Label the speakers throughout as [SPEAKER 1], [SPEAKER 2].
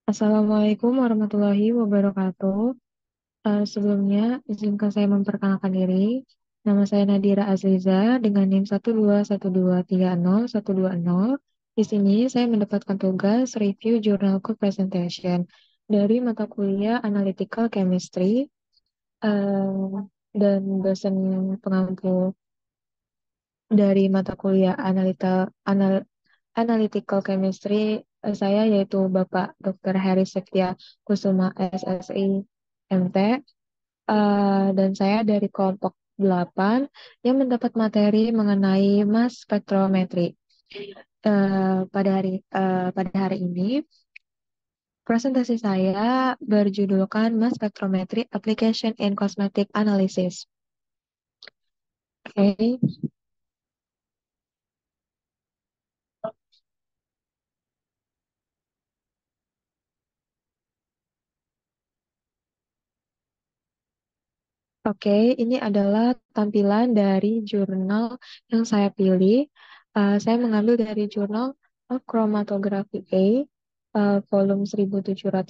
[SPEAKER 1] Assalamualaikum warahmatullahi wabarakatuh. Sebelumnya, izinkan saya memperkenalkan diri. Nama saya Nadira Azriza dengan NIM 121230120. Di sini saya mendapatkan tugas review Journal Code Presentation dari mata kuliah Analytical Chemistry eh, dan dosen pengampu dari mata kuliah Analytical Chemistry saya yaitu Bapak Dr. Heri Sektia Kusuma SSI MT, dan saya dari kelompok 8 yang mendapat materi mengenai mass spectrometry. Pada hari ini presentasi saya berjudulkan Mass Spectrometry Application in Cosmetic Analysis. Oke. Oke, ini adalah tampilan dari jurnal yang saya pilih. Saya mengambil dari jurnal of Chromatography A, volume 1705,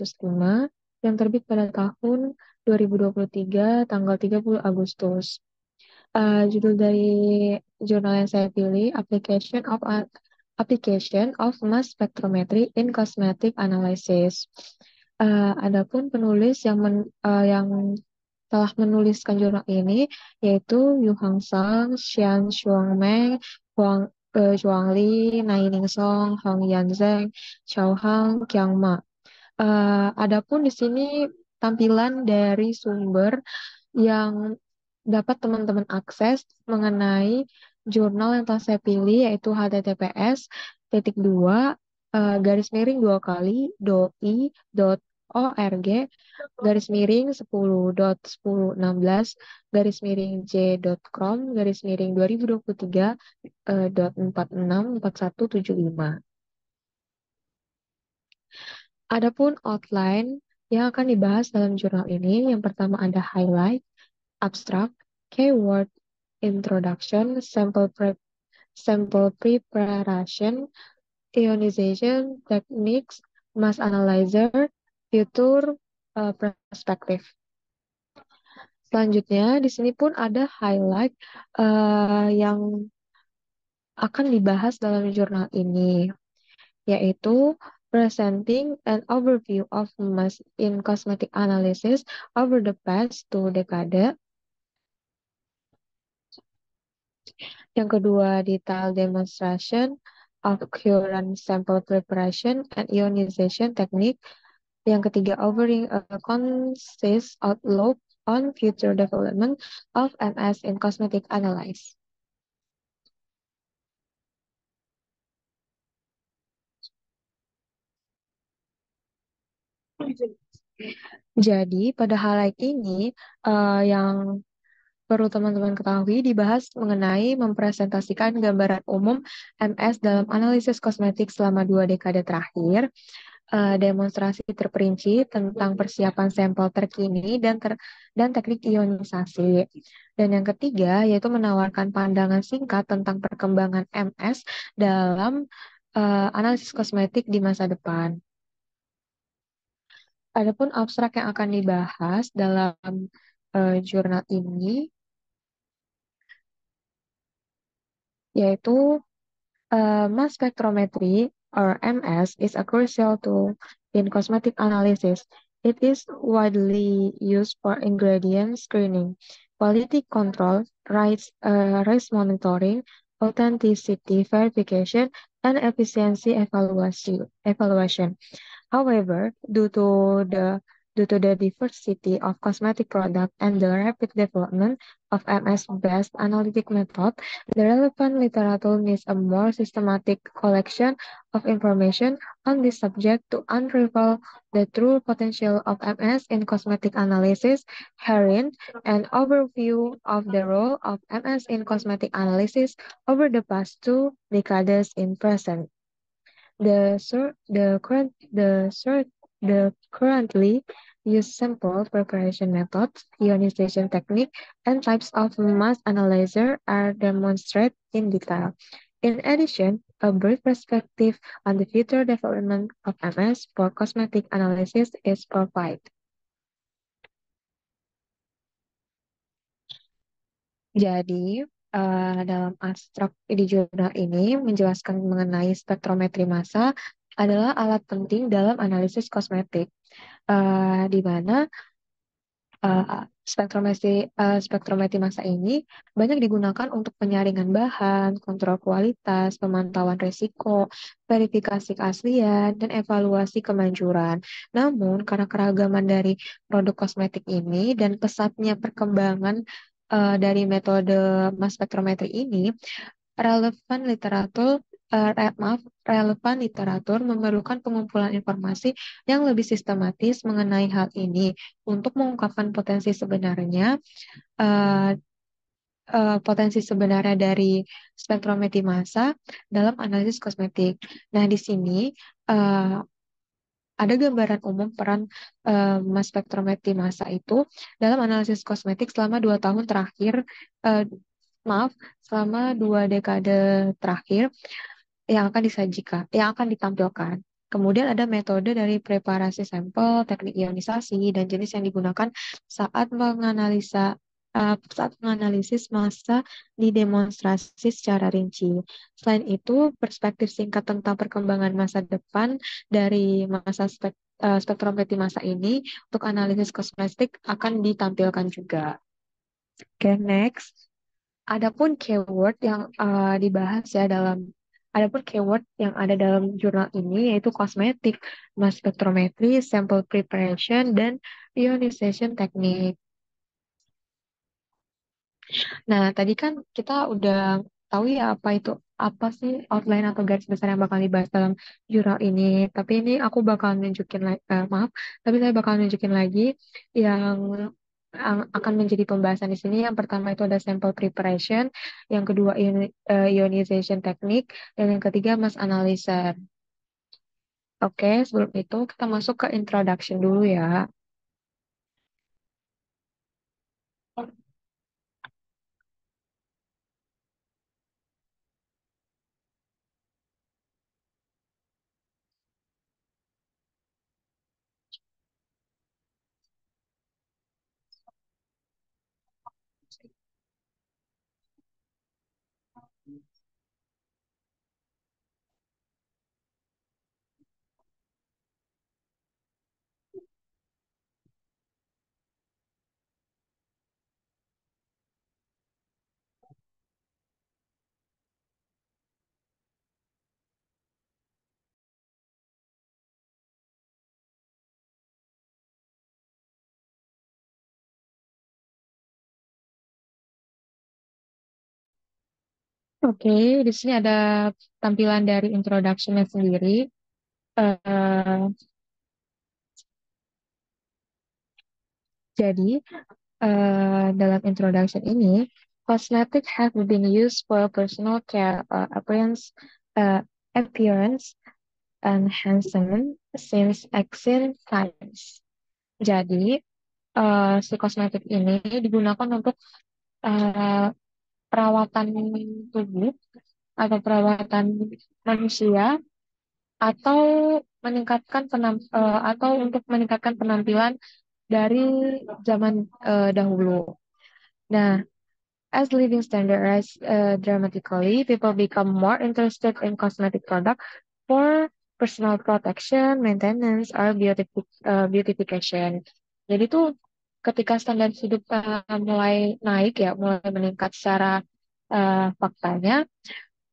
[SPEAKER 1] yang terbit pada tahun 2023, tanggal 30 Agustus. Judul dari jurnal yang saya pilih, Application of Mass Spectrometry in Cosmetic Analysis. Adapun penulis yang telah menuliskan jurnal ini yaitu Yu Hang Sang, Xian Shuangmeng, Zhuang Li, Nai Ning Song, Hong Yanzheng, Xiao Hang, Qiang Ma. Adapun di sini tampilan dari sumber yang dapat teman-teman akses mengenai jurnal yang telah saya pilih yaitu https titik dua garis miring dua kali doi.org garis miring 10.1016 garis miring j.com garis miring 2023 .464175. Adapun outline yang akan dibahas dalam jurnal ini, yang pertama ada highlight, abstract, keyword, introduction, sample preparation, ionization techniques, mass analyzer, future perspective. Selanjutnya, di sini pun ada highlight yang akan dibahas dalam jurnal ini, yaitu presenting an overview of mass in cosmetic analysis over the past 2 decades. Yang kedua, detailed demonstration of current sample preparation and ionization technique. Yang ketiga, offering a concise outlook on future development of MS in cosmetic analysis. Jadi, pada highlight ini yang perlu teman-teman ketahui dibahas mengenai mempresentasikan gambaran umum MS dalam analisis kosmetik selama 2 dekade terakhir, demonstrasi terperinci tentang persiapan sampel terkini dan teknik ionisasi. Dan yang ketiga yaitu menawarkan pandangan singkat tentang perkembangan MS dalam analisis kosmetik di masa depan. Adapun abstrak yang akan dibahas dalam jurnal ini yaitu mass spectrometry, or MS, is a crucial tool in cosmetic analysis. It is widely used for ingredient screening, quality control, risk monitoring, authenticity verification, and efficiency evaluation. However, due to the diversity of cosmetic products and the rapid development of MS-based analytic method, the relevant literature needs a more systematic collection of information on this subject to unravel the true potential of MS in cosmetic analysis. Herein, an overview of the role of MS in cosmetic analysis over the past 2 decades in present. The currently used sample preparation methods, ionization technique, and types of mass analyzer are demonstrated in detail. In addition, a brief perspective on the future development of MS for cosmetic analysis is provided. Jadi, dalam abstrak di jurnal ini menjelaskan mengenai spektrometri massa adalah alat penting dalam analisis kosmetik, di mana spektrometri massa ini banyak digunakan untuk penyaringan bahan, kontrol kualitas, pemantauan risiko, verifikasi keaslian, dan evaluasi kemanjuran. Namun, karena keragaman dari produk kosmetik ini dan pesatnya perkembangan dari metode mass spektrometri ini, relevan literatur maaf, relevan literatur memerlukan pengumpulan informasi yang lebih sistematis mengenai hal ini untuk mengungkapkan eh, potensi sebenarnya dari spektrometri massa dalam analisis kosmetik. Nah, di sini eh, ada gambaran umum peran mass spektrometri massa itu dalam analisis kosmetik selama 2 tahun terakhir, eh, maaf, selama 2 dekade terakhir yang akan disajikan, yang akan ditampilkan. Kemudian ada metode dari preparasi sampel, teknik ionisasi, dan jenis yang digunakan saat menganalisis massa didemonstrasi secara rinci. Selain itu, perspektif singkat tentang perkembangan masa depan dari spektrometri massa ini untuk analisis kosmetik akan ditampilkan juga. Oke, next. Adapun keyword yang dibahas ya adapun keyword yang ada dalam jurnal ini yaitu kosmetik, mass spectrometry, sample preparation, dan ionization technique. Nah, tadi kan kita udah tahu ya apa sih outline atau garis besar yang bakal dibahas dalam jurnal ini. Tapi ini aku bakal nunjukin lagi, maaf, tapi saya bakal nunjukin lagi yang akan menjadi pembahasan di sini. Yang pertama itu ada sample preparation, yang kedua ionization technique, dan yang ketiga mass analyzer. Oke, sebelum itu kita masuk ke introduction dulu ya. Oke, di sini ada tampilan dari introduction-nya sendiri. Eh, jadi, dalam introduction ini, cosmetic have been used for personal care or appearance enhancement since ancient times. Jadi, si kosmetik ini digunakan untuk eh, perawatan tubuh atau perawatan manusia atau atau untuk meningkatkan penampilan dari zaman dahulu. Nah, as living standard rise dramatically, people become more interested in cosmetic product for personal protection, maintenance, or beautification. Jadi tuh ketika standar hidup mulai naik ya, mulai meningkat secara faktanya,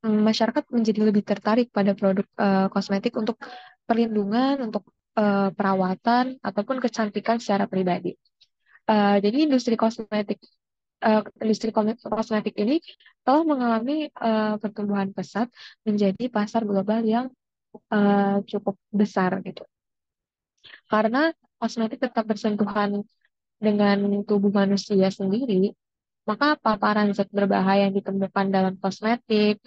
[SPEAKER 1] masyarakat menjadi lebih tertarik pada produk kosmetik untuk perlindungan, untuk perawatan, ataupun kecantikan secara pribadi. Jadi industri kosmetik ini telah mengalami pertumbuhan pesat menjadi pasar global yang cukup besar gitu. Karena kosmetik tetap bersentuhan dengan tubuh manusia sendiri, maka paparan zat berbahaya yang ditemukan dalam kosmetik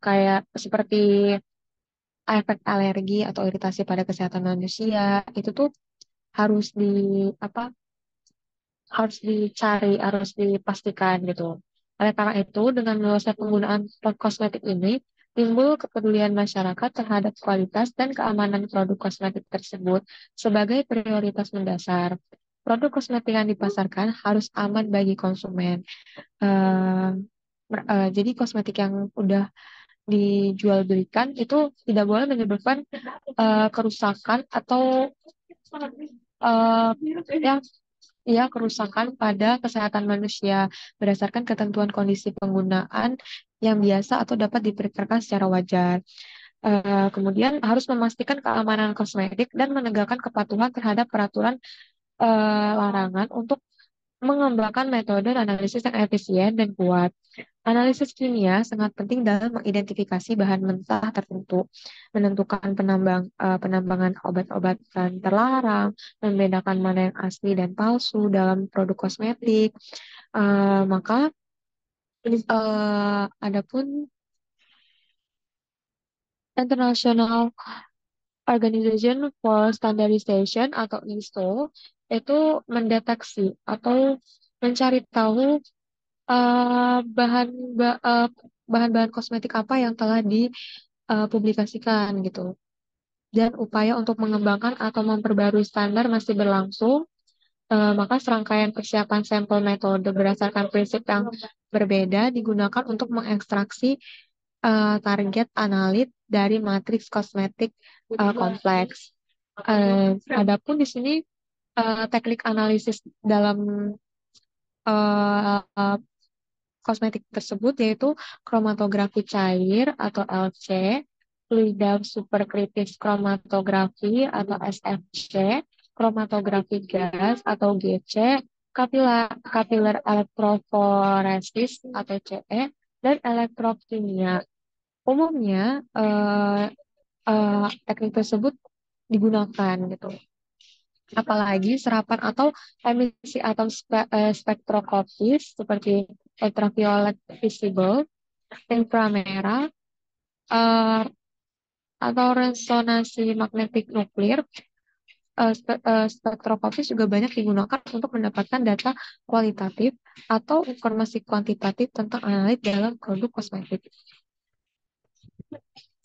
[SPEAKER 1] kayak seperti efek alergi atau iritasi pada kesehatan manusia itu tuh harus di apa harus dicari, harus dipastikan gitu. Oleh karena itu, dengan meluasnya penggunaan kosmetik ini, Timbul kepedulian masyarakat terhadap kualitas dan keamanan produk kosmetik tersebut sebagai prioritas mendasar. Produk kosmetik yang dipasarkan harus aman bagi konsumen. Eh, jadi kosmetik yang udah dijual belikan itu tidak boleh menyebabkan kerusakan atau eh, yang ya kerusakan pada kesehatan manusia berdasarkan ketentuan kondisi penggunaan yang biasa atau dapat diperkirakan secara wajar. Kemudian harus memastikan keamanan kosmetik dan menegakkan kepatuhan terhadap peraturan larangan untuk mengembangkan metode analisis yang efisien dan kuat. Analisis kimia sangat penting dalam mengidentifikasi bahan mentah tertentu, menentukan penambangan obat-obatan terlarang, membedakan mana yang asli dan palsu dalam produk kosmetik. Maka adapun International Organization for Standardization atau ISO itu mendeteksi atau mencari tahu bahan bahan-bahan kosmetik apa yang telah dipublikasikan gitu. Dan upaya untuk mengembangkan atau memperbarui standar masih berlangsung. Maka serangkaian persiapan sampel metode berdasarkan prinsip yang berbeda digunakan untuk mengekstraksi target analit dari matriks kosmetik kompleks. Adapun di sini teknik analisis dalam uh, kosmetik tersebut yaitu kromatografi cair atau LC, fluid superkritis kromatografi atau SFC, kromatografi gas atau GC, kapiler elektroforesis atau CE, dan elektrokimia. Umumnya teknik tersebut digunakan gitu. Apalagi serapan atau emisi atom spektroskopis seperti ultraviolet visible, inframerah, eh, atau resonansi magnetik nuklir, spektroskopis juga banyak digunakan untuk mendapatkan data kualitatif atau informasi kuantitatif tentang analit dalam produk kosmetik.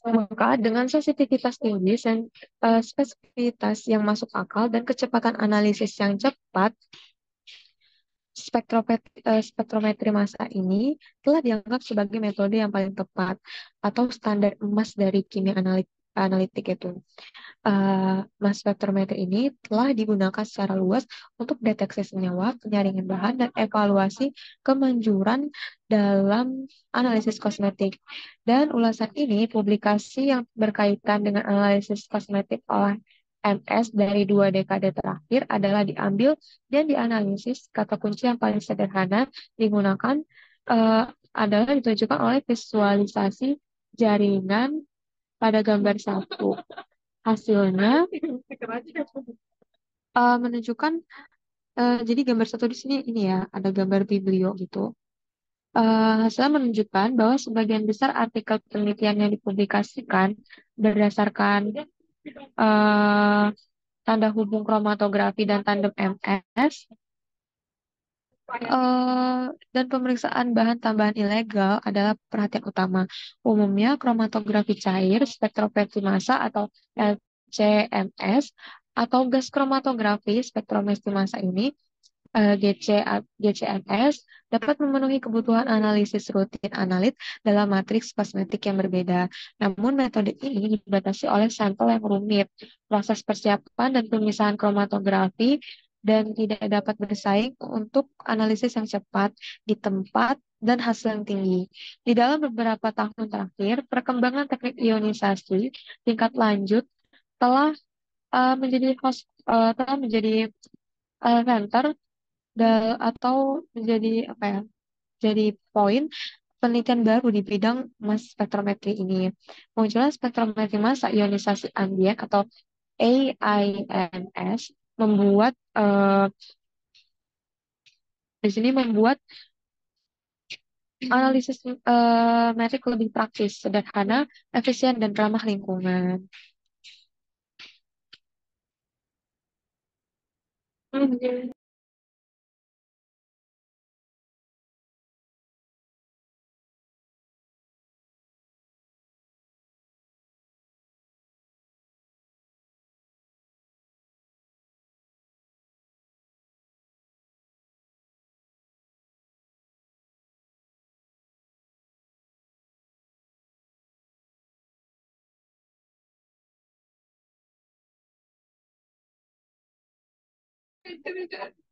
[SPEAKER 1] Maka dengan sensitivitas tinggi, spesifitas yang masuk akal, dan kecepatan analisis yang cepat, spektrometri massa ini telah dianggap sebagai metode yang paling tepat atau standar emas dari kimia analitik itu. Mass spektrometri ini telah digunakan secara luas untuk deteksi senyawa, penyaringan bahan, dan evaluasi kemanjuran dalam analisis kosmetik. Dan ulasan ini, publikasi yang berkaitan dengan analisis kosmetik oleh MS dari 2 dekade terakhir adalah diambil dan dianalisis. Kata kunci yang paling sederhana digunakan eh, adalah ditunjukkan oleh visualisasi jaringan pada gambar satu. Hasilnya menunjukkan jadi gambar satu di sini ini ya ada gambar biblio gitu. Hasilnya menunjukkan bahwa sebagian besar artikel penelitian yang dipublikasikan berdasarkan eh, tanda hubung kromatografi dan tandem MS eh, dan pemeriksaan bahan tambahan ilegal adalah perhatian utama. Umumnya kromatografi cair, spektrometri massa atau LCMS atau gas kromatografi spektrometri massa ini GCMS dapat memenuhi kebutuhan analisis rutin analit dalam matriks kosmetik yang berbeda. Namun metode ini dibatasi oleh sampel yang rumit, proses persiapan dan pemisahan kromatografi, dan tidak dapat bersaing untuk analisis yang cepat di tempat dan hasil yang tinggi. Di dalam beberapa tahun terakhir, perkembangan teknik ionisasi tingkat lanjut telah telah menjadi center atau menjadi apa ya? Jadi poin penelitian baru di bidang mass spektrometri ini. Munculnya spektrometri massa ionisasi ambien atau AIMS membuat di sini membuat analisis metrik lebih praktis, sederhana, efisien, dan ramah lingkungan.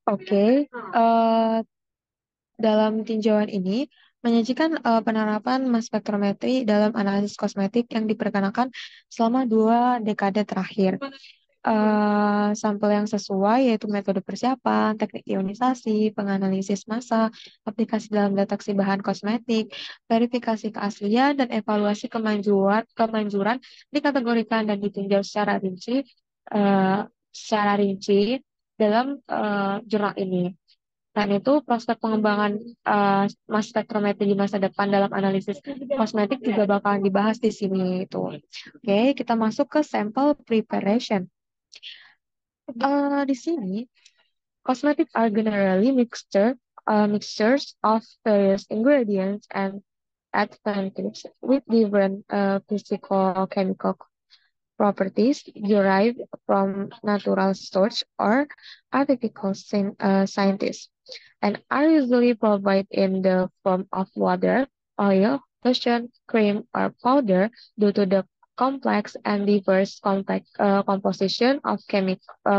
[SPEAKER 1] Oke, dalam tinjauan ini menyajikan penerapan mass spektrometri dalam analisis kosmetik yang diperkenalkan selama 2 dekade terakhir. Sampel yang sesuai yaitu metode persiapan, teknik ionisasi, penganalisis massa, aplikasi dalam deteksi bahan kosmetik, verifikasi keaslian, dan evaluasi kemanjuran dikategorikan dan ditinjau eh, secara rinci dalam jurnal ini. Dan itu prospek pengembangan mass spektrometri di masa depan dalam analisis kosmetik juga bakalan dibahas di sini itu. Oke, kita masuk ke sample preparation. Di sini, cosmetics are generally mixtures of various ingredients and advantages with different physicochemical properties derived from natural source or artificial scientists, and are usually provided in the form of water, oil, lotion, cream, or powder due to the complex and diverse composition of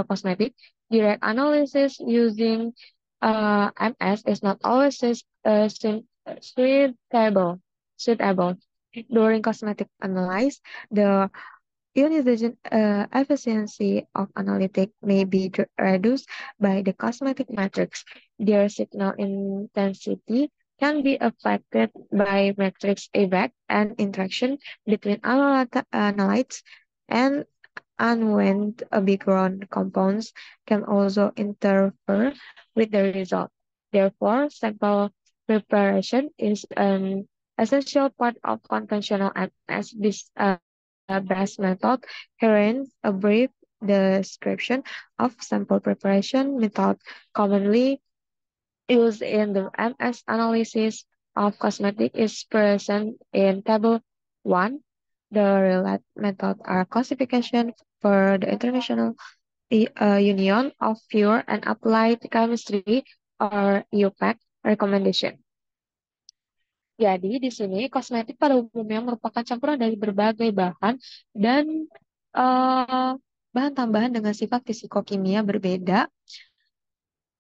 [SPEAKER 1] cosmetic. Direct analysis using MS is not always suitable. Suitable. During cosmetic analysis, the ionization efficiency of analytic may be reduced by the cosmetic matrix. Their signal intensity can be affected by matrix effect and interaction between analytes and unwound background compounds can also interfere with the result. Therefore, sample preparation is an essential part of conventional MS best method. Herein a brief description of sample preparation method commonly used in the MS analysis of cosmetic is present in table 1. The related methods are classification for the International Union of Pure and Applied Chemistry or UPAC recommendation. Jadi di sini kosmetik pada umumnya merupakan campuran dari berbagai bahan dan eh, bahan tambahan dengan sifat fisikokimia berbeda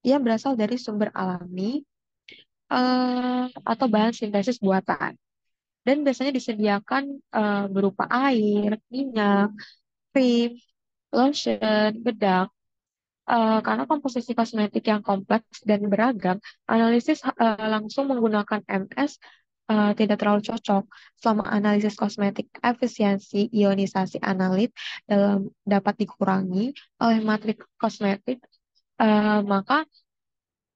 [SPEAKER 1] yang berasal dari sumber alami atau bahan sintesis buatan. Dan biasanya disediakan berupa air, minyak, krim, lotion, bedak. Karena komposisi kosmetik yang kompleks dan beragam, analisis langsung menggunakan MS tidak terlalu cocok. Selama analisis kosmetik, efisiensi ionisasi analit dapat dikurangi oleh matrik kosmetik, maka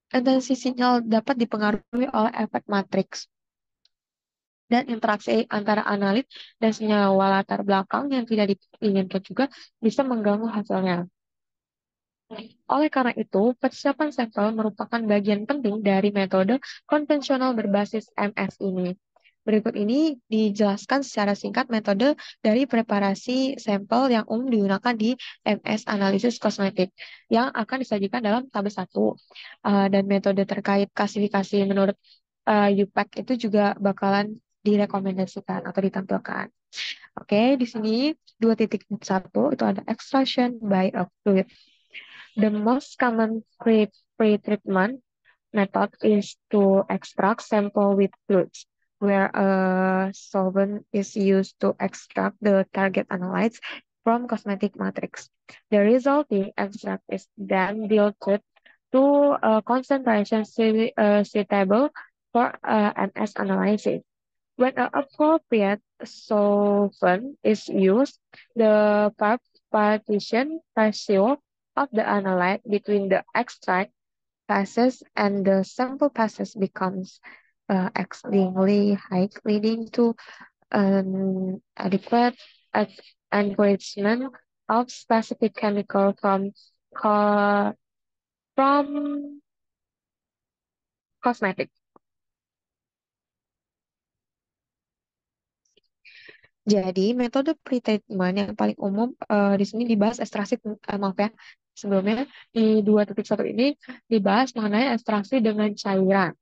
[SPEAKER 1] intensi sinyal dapat dipengaruhi oleh efek matriks dan interaksi antara analit dan senyawa latar belakang yang tidak diinginkan juga bisa mengganggu hasilnya. Oleh karena itu, persiapan sampel merupakan bagian penting dari metode konvensional berbasis MS ini. Berikut ini dijelaskan secara singkat metode dari preparasi sampel yang umum digunakan di MS analisis kosmetik yang akan disajikan dalam tabel 1. Dan metode terkait klasifikasi menurut UPAC itu juga bakalan direkomendasikan atau ditampilkan. Oke, di sini 2.1 itu ada extraction by a fluid. The most common pre-treatment method is to extract sample with fluids, where a solvent is used to extract the target analytes from cosmetic matrix. The resulting extract is then diluted to a concentration suitable for MS analysis. When an appropriate solvent is used, the partition ratio of the analyte between the extract passes and the sample passes becomes exceedingly high, leading to an adequate enrichment of specific chemical co- from cosmetic. Jadi, metode pretreatment yang paling umum di sini dibahas ekstraksi, maaf ya, sebelumnya di 2.1 ini dibahas mengenai ekstraksi dengan cairan.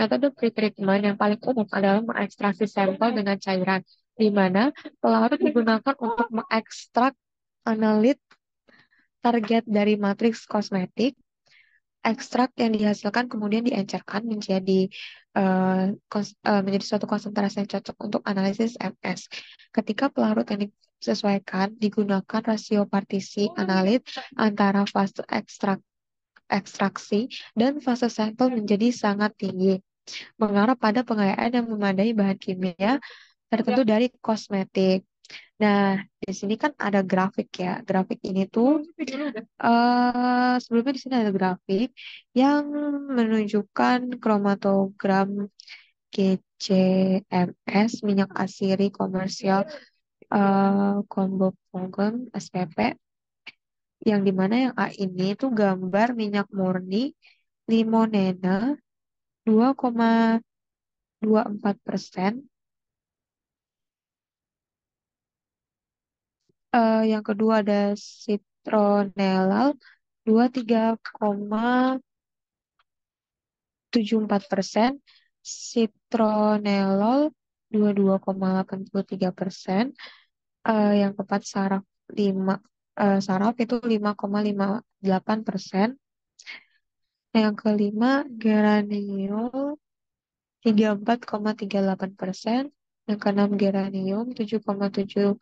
[SPEAKER 1] Metode pretreatment yang paling umum adalah mengekstraksi sampel dengan cairan, di mana pelarut digunakan untuk mengekstrak analit target dari matriks kosmetik Ekstrak yang dihasilkan kemudian diencerkan menjadi suatu konsentrasi yang cocok untuk analisis MS. Ketika pelarut yang disesuaikan digunakan rasio partisi analit antara fase ekstraksi dan fase sampel menjadi sangat tinggi, mengarah pada pengayaan yang memadai bahan kimia tertentu dari kosmetik. Nah, di sini kan ada grafik ya. Grafik ini tuh sebelumnya di sini ada grafik yang menunjukkan kromatogram GCMS minyak asiri komersial combo program SPP, yang dimana yang A ini tuh gambar minyak murni limonena 2,24%. Yang kedua ada citronellal 23,74%, citronellol 22,83%, yang keempat saraf itu 5,58%, yang kelima geraniol 34,38%, yang keenam geranium 7,79%,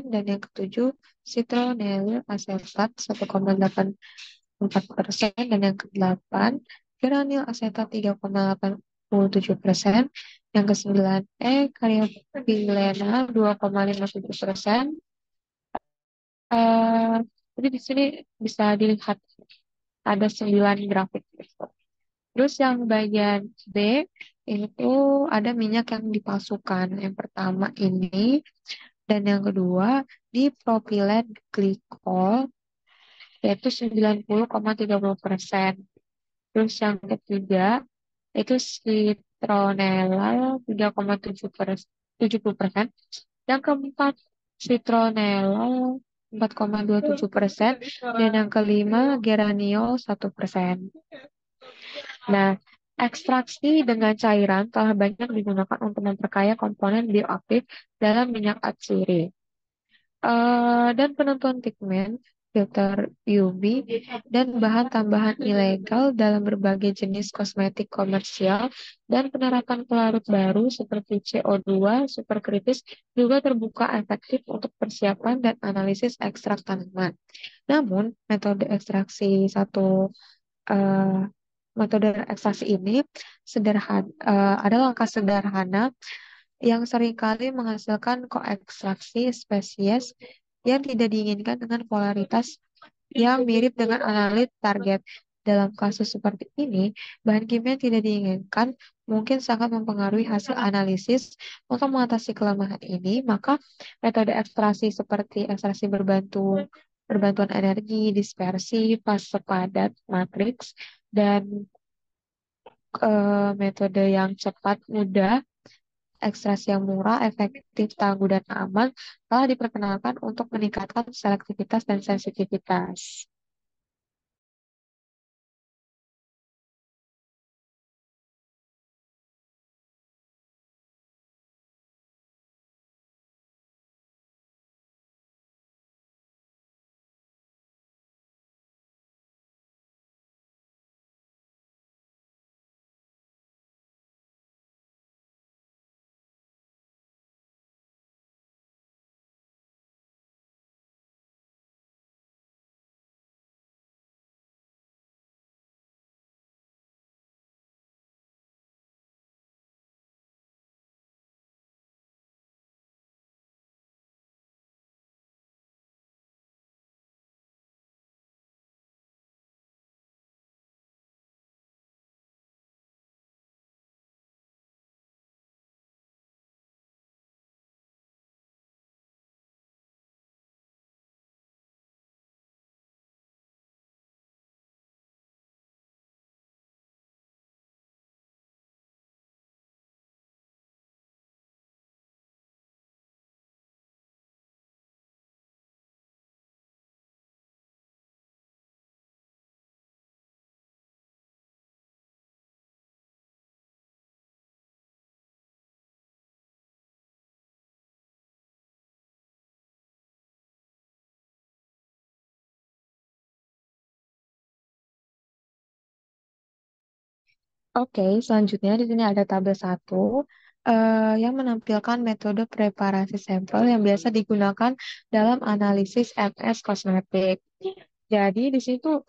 [SPEAKER 1] dan yang ketujuh citronellil asetat 1,84%, dan yang kedelapan geranil asetat 3,87%, yang kesembilan caryophyllena 2,57%. Eh, jadi di sini bisa dilihat ada 9 grafik. Terus yang bagian B itu ada minyak yang dipalsukan. Yang pertama ini dan yang kedua di propilen glikol yaitu 90,30%. Terus yang ketiga itu citronella 3,70%. Yang keempat citronella 4,27%, dan yang kelima geraniol 1%. Nah, ekstraksi dengan cairan telah banyak digunakan untuk memperkaya komponen bioaktif dalam minyak atsiri. Dan penentuan pigmen, filter UV, dan bahan tambahan ilegal dalam berbagai jenis kosmetik komersial dan penerapan pelarut baru seperti CO2 superkritis juga terbuka efektif untuk persiapan dan analisis ekstrak tanaman. Namun, eh, metode ekstraksi ini adalah langkah sederhana yang seringkali menghasilkan koekstraksi spesies yang tidak diinginkan dengan polaritas yang mirip dengan analit target. Dalam kasus seperti ini, bahan kimia yang tidak diinginkan mungkin sangat mempengaruhi hasil analisis. Untuk mengatasi kelemahan ini, maka metode ekstraksi seperti ekstraksi berbantuan energi, dispersi, fase padat, matriks, dan metode yang cepat, mudah, ekstraksi yang murah, efektif, tangguh, dan aman telah diperkenalkan untuk meningkatkan selektivitas dan sensitivitas. Oke, selanjutnya di sini ada tabel satu yang menampilkan metode preparasi sampel yang biasa digunakan dalam analisis MS kosmetik. Jadi di situ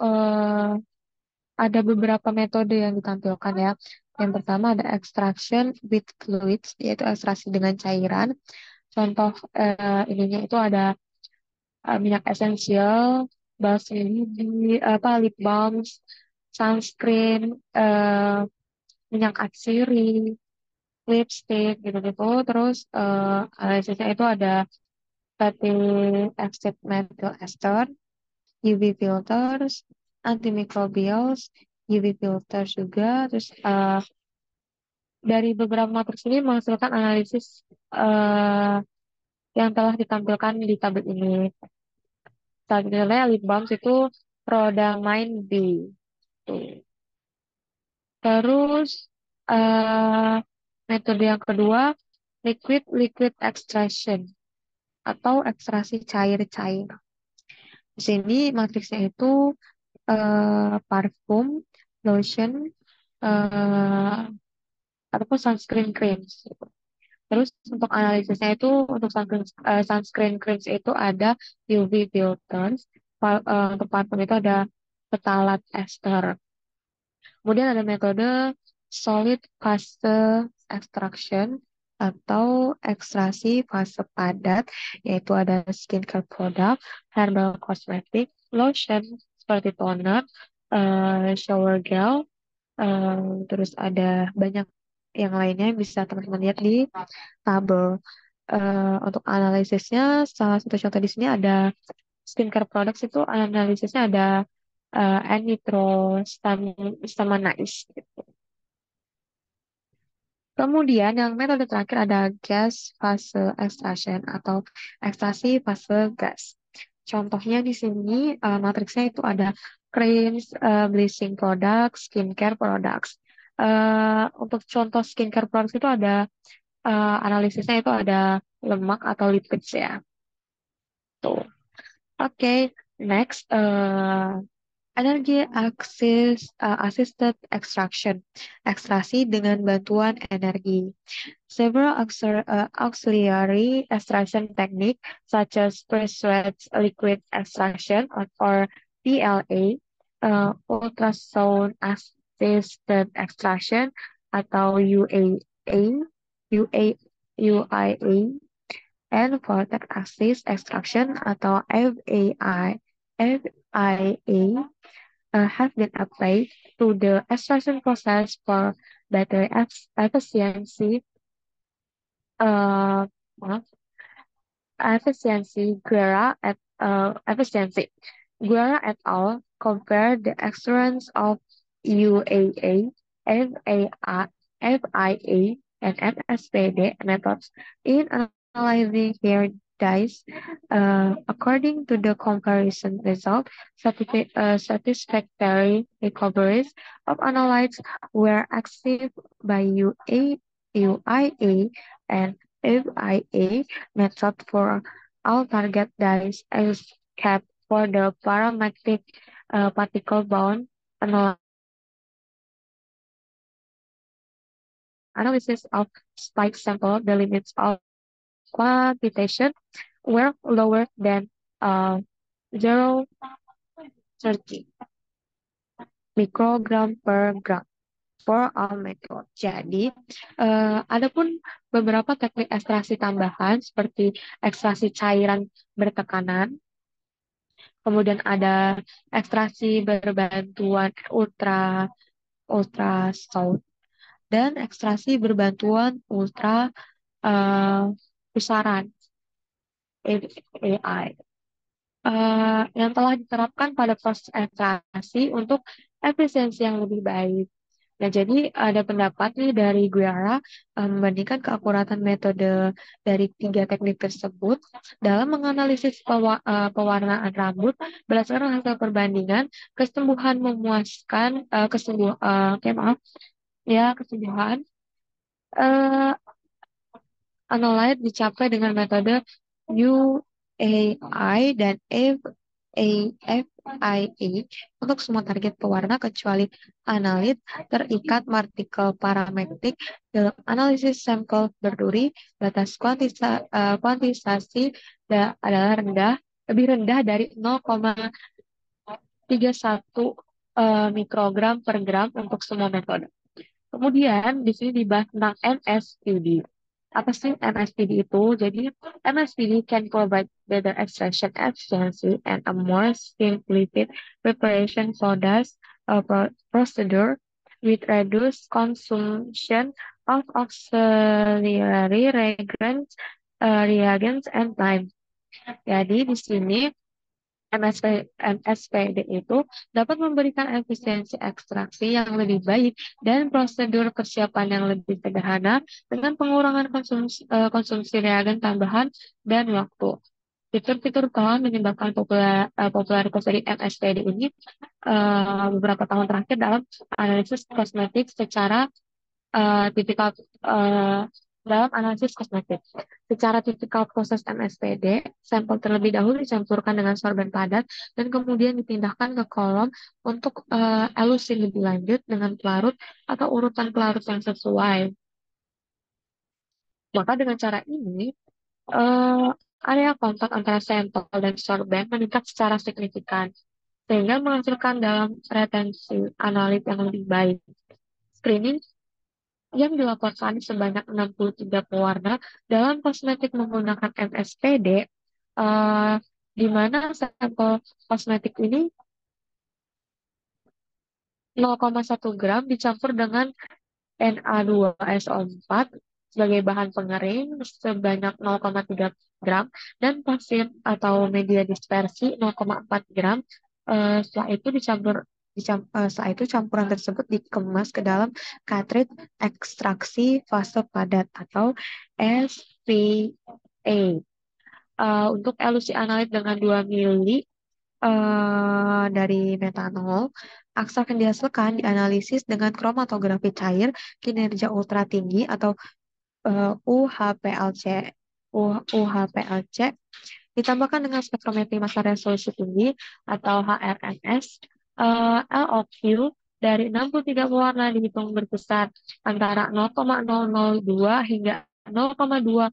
[SPEAKER 1] ada beberapa metode yang ditampilkan ya. Yang pertama ada extraction with fluids, yaitu ekstraksi dengan cairan. Contoh ininya itu ada minyak esensial, balsam lidi, apa lip balm, sunscreen, minyak atsiri, lipstick gitu-gitu. Terus analisisnya itu ada fatty acid methyl ester, UV filters, antimicrobials, UV filters juga. Terus dari beberapa matriks ini menghasilkan analisis eh, yang telah ditampilkan di tabel ini. Selanjutnya lip balm itu rhodamine B. Tuh. Terus eh, metode yang kedua liquid liquid extraction atau ekstraksi cair-cair. Di sini matriksnya itu parfum, lotion, eh, ataupun sunscreen creams. Terus untuk analisisnya itu untuk sunscreen creams itu ada UV filters, untuk parfum itu ada phthalates ester. Kemudian ada metode solid fase extraction atau ekstraksi fase padat, yaitu ada skincare product, herbal cosmetic, lotion seperti toner, shower gel, eh, terus ada banyak yang lainnya yang bisa teman-teman lihat di tabel. Untuk analisisnya, salah satu contoh di sini ada skincare products itu analisisnya ada N-nitrosamanides. Kemudian yang metode terakhir ada gas fase extraction atau ekstraksi fase gas. Contohnya di sini matriksnya itu ada creams, bleaching products, skincare products. Untuk contoh skincare products itu ada analisisnya itu ada lemak atau lipids ya. Tuh. Oke, next energi assisted extraction, ekstraksi dengan bantuan energi. Several auxiliary extraction techniques, such as pre-sweat liquid extraction or PLA, ultrasound assisted extraction atau UAA, UA, UIA, and vortex assist extraction atau FAI, FIA, have been applied to the extraction process for better efficiency, uh, maaf, efficiency. Guerra et al. Compared the extremes of UAA, FAI, FIA, and MSPD methods in analyzing hair dyes. According to the comparison result, satisfactory recoveries of analytes were achieved by UIA and FIA method for all target dyes except for the parametric particle bound analysis of spike sample. The limits of quantitation were lower than uh, 0,30 mikrogram per gram for all method. Jadi, adapun beberapa teknik ekstraksi tambahan seperti ekstraksi cairan bertekanan, kemudian ada ekstraksi berbantuan ultrasound dan ekstraksi berbantuan uh, pusaran AI yang telah diterapkan pada proses ekstraksi untuk efisiensi yang lebih baik. Nah, jadi ada pendapat nih dari Guerra membandingkan keakuratan metode dari tiga teknik tersebut dalam menganalisis pewarnaan rambut berdasarkan hasil perbandingan kesembuhan memuaskan oke, maaf ya kesembuhan eh analyte dicapai dengan metode UAI dan FAI. FIA untuk semua target pewarna kecuali analit terikat partikel parametrik dalam analisis sampel berduri, batas kuantisasi adalah lebih rendah dari 0,31 mikrogram per gram untuk semua metode. Kemudian di sini dibahas tentang MSPD. Apa sih MSPD itu? Jadi MSPD can provide better extraction efficiency and a more simplified preparation procedure with reduced consumption of auxiliary reagents and time. Jadi di sini MSPD itu dapat memberikan efisiensi ekstraksi yang lebih baik dan prosedur persiapan yang lebih sederhana dengan pengurangan konsumsi reagen tambahan dan waktu. Fitur-fitur utama menyebabkan popularitas dari MSPD ini beberapa tahun terakhir dalam analisis kosmetik tipikal uh, dalam analisis kosmetik. Secara tipikal proses MSPD, sampel terlebih dahulu dicampurkan dengan sorben padat dan kemudian dipindahkan ke kolom untuk elusi lebih lanjut dengan pelarut atau urutan pelarut yang sesuai. Maka dengan cara ini, uh, area kontak antara sampel dan sorben meningkat secara signifikan, sehingga menghasilkan dalam retensi analit yang lebih baik. Screening yang dilaporkan sebanyak 63 pewarna dalam kosmetik menggunakan MSPD, eh, di mana sampel kosmetik ini 0,1 gram dicampur dengan Na2SO4 sebagai bahan pengering sebanyak 0,3 gram dan pasir atau media dispersi 0,4 gram. Setelah itu setelah itu campuran tersebut dikemas ke dalam cartridge ekstraksi fase padat atau SPA. Untuk elusi analit dengan 2 mili dari metanol, aksa yang dihasilkan dianalisis dengan kromatografi cair kinerja ultra tinggi atau UHPLC. UHPLC ditambahkan dengan spektrometri massa resolusi tinggi atau HRMS. LOQ dari 63 pewarna dihitung berkisar antara 0,002 hingga 0,2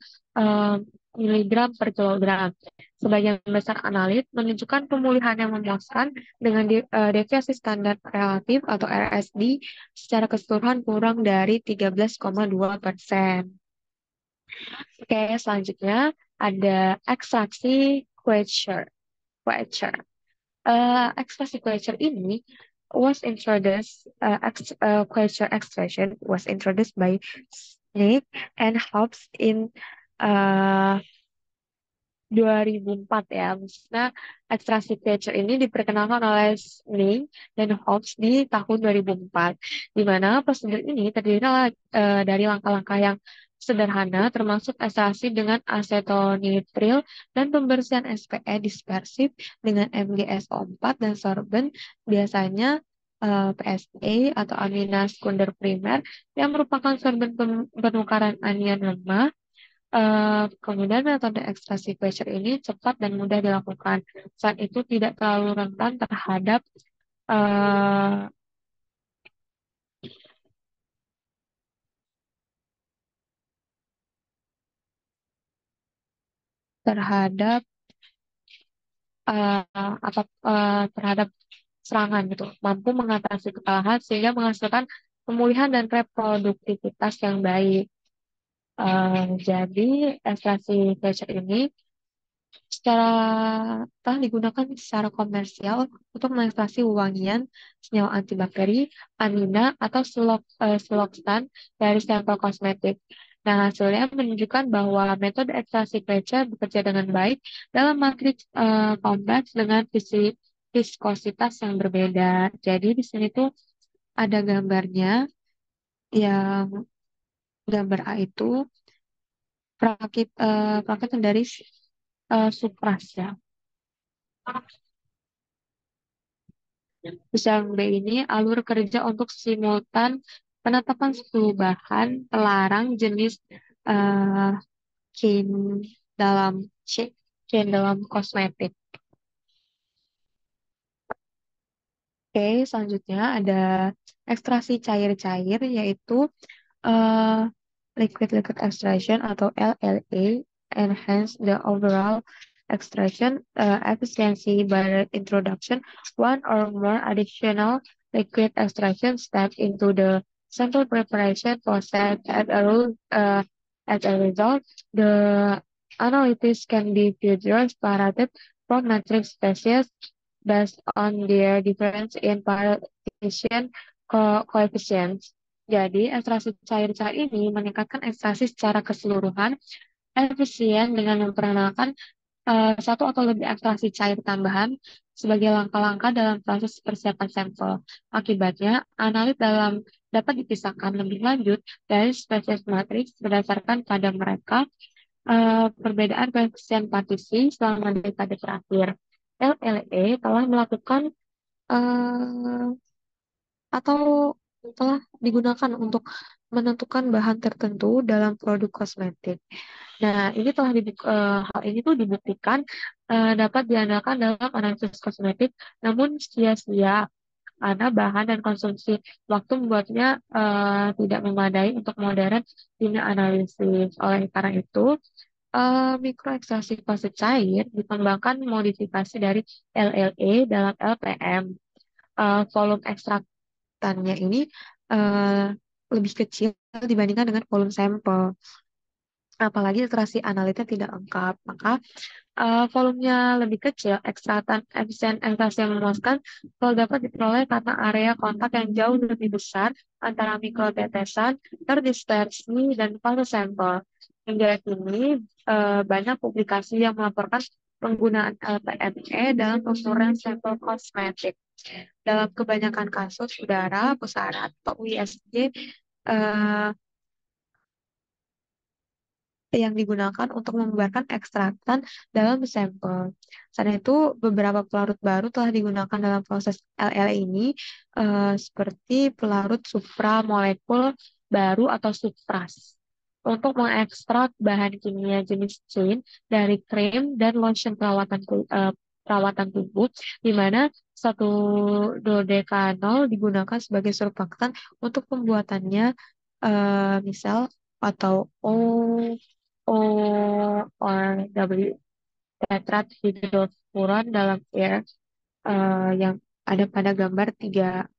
[SPEAKER 1] miligram per kilogram. Sebagian besar analit menunjukkan pemulihan yang memuaskan dengan deviasi standar relatif atau RSD secara keseluruhan kurang dari 13,2%. Oke, selanjutnya ada ekstraksi Quechua. Quechua. Ekstraksi Quechua ini Quechua extraction was introduced by Snake and Hobbs in uh, 2004 ya. Maksudnya ekstraksi Thatcher ini diperkenalkan oleh Snee dan Hobbs di tahun 2004, di mana prosedur ini terdiri dari langkah-langkah yang sederhana, termasuk ekstraksi dengan asetonitril dan pembersihan SPE dispersif dengan MgSO4 dan sorben, biasanya PSA atau amina sekunder primer, yang merupakan sorben penukaran anion lemah. Kemudian metode ekstraksi pressure ini cepat dan mudah dilakukan. Saat itu tidak terlalu rentan uh, terhadap uh, terhadap serangan gitu, mampu mengatasi kekalahan sehingga menghasilkan pemulihan dan reproduktivitas yang baik. Jadi ekstraksi pressure ini telah digunakan secara komersial untuk mengekstraksi wangian, senyawa antibakteri, amina, atau siloxan dari sampel kosmetik. Nah, hasilnya menunjukkan bahwa metode ekstraksi krecek bekerja dengan baik dalam matriks kompleks dengan viskositas yang berbeda. Jadi di sini tuh ada gambarnya, yang gambar A itu perakitan dari supras ya. Misalnya B ini alur kerja untuk simultan penetapan 10 bahan terlarang jenis uh, dalam C, dalam kosmetik. Oke, selanjutnya ada ekstraksi cair-cair, yaitu uh, liquid-liquid extraction atau LLA, enhance the overall extraction efficiency by the introduction one or more additional liquid extraction steps into the sample preparation process. As a result, the analysis can be further separated from matrix species based on their difference in partition coefficients. Jadi, ekstraksi cair-cair ini meningkatkan ekstraksi secara keseluruhan efisien dengan memperkenalkan satu atau lebih ekstraksi cair tambahan sebagai langkah-langkah dalam proses persiapan sampel. Akibatnya, analit dapat dipisahkan lebih lanjut dari spesies matriks berdasarkan pada mereka perbedaan koefisien partisi selama dekade terakhir. LLE telah melakukan eh, atau telah digunakan untuk menentukan bahan tertentu dalam produk kosmetik. Nah, hal ini tuh dibuktikan dapat diandalkan dalam analisis kosmetik, namun sia-sia karena bahan dan konsumsi waktu membuatnya tidak memadai untuk modern kimia analisis. Oleh karena itu, mikroekstraksi fase cair dikembangkan modifikasi dari LLE dalam LPM. Volume ekstraktannya ini eh, lebih kecil dibandingkan dengan volume sampel. Apalagi literasi analitnya tidak lengkap, maka volumenya lebih kecil, ekstraktan efisien ekstraksi yang memuaskan kalau dapat diperoleh karena area kontak yang jauh lebih besar antara mikrotetesan, terdispersi, dan fase sampel. Hingga kini, banyak publikasi yang melaporkan penggunaan LPME dalam pengukuran sampel kosmetik. Dalam kebanyakan kasus udara, pusaran, atau UISG yang digunakan untuk membubarkan ekstraktan dalam sampel. Selain itu, beberapa pelarut baru telah digunakan dalam proses LL ini, seperti pelarut supramolekul baru atau supras, untuk mengekstrak bahan kimia jenis chain dari krim dan lotion perawatan tubuh, di mana satu dodekanol digunakan sebagai surfaktan untuk pembuatannya, misal atau or W tetrahydrofuran dalam air, yang ada pada gambar 3.